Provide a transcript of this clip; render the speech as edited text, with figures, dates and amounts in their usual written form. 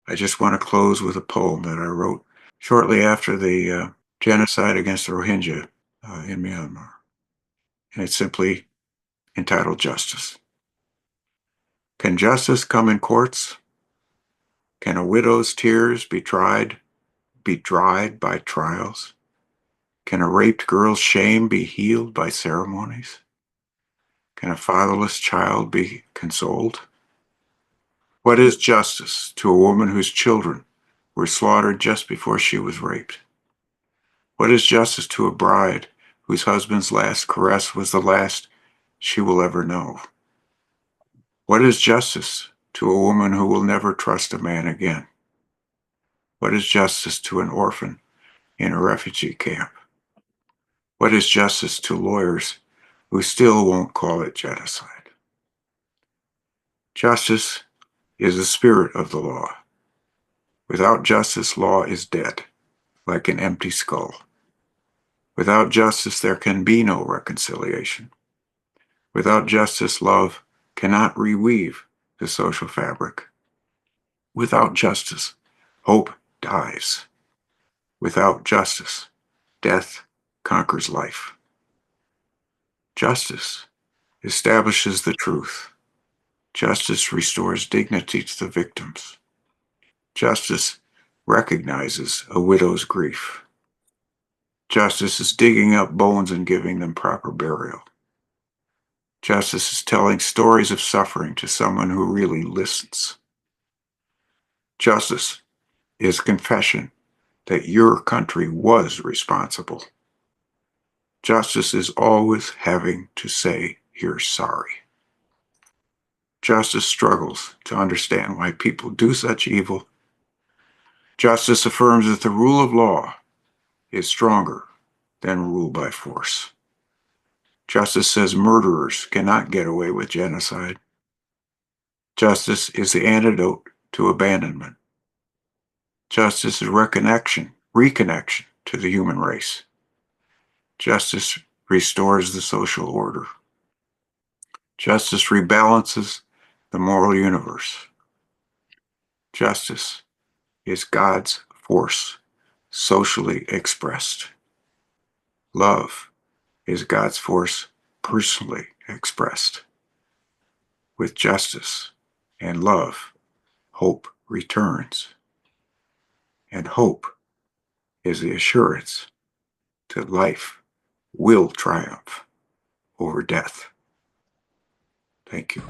I just want to close with a poem that I wrote shortly after the genocide against the Rohingya in Myanmar. And it's simply entitled Justice. Can justice come in courts? Can a widow's tears be dried by trials? Can a raped girl's shame be healed by ceremonies? Can a fatherless child be consoled? What is justice to a woman whose children were slaughtered just before she was raped? What is justice to a bride whose husband's last caress was the last she will ever know? What is justice to a woman who will never trust a man again? What is justice to an orphan in a refugee camp? What is justice to lawyers who still won't call it genocide? Justice is the spirit of the law. Without justice, law is dead, like an empty skull. Without justice, there can be no reconciliation. Without justice, love cannot reweave the social fabric. Without justice, hope dies. Without justice, death conquers life. Justice establishes the truth. Justice restores dignity to the victims. Justice recognizes a widow's grief. Justice is digging up bones and giving them proper burial. Justice is telling stories of suffering to someone who really listens. Justice is confession that your country was responsible. Justice is always having to say you're sorry. Justice struggles to understand why people do such evil. Justice affirms that the rule of law is stronger than rule by force. Justice says murderers cannot get away with genocide. Justice is the antidote to abandonment. Justice is reconnection to the human race. Justice restores the social order. Justice rebalances the moral universe. Justice is God's force, socially expressed. Love is God's force, personally expressed. With justice and love, hope returns. And hope is the assurance that life will triumph over death. Thank you.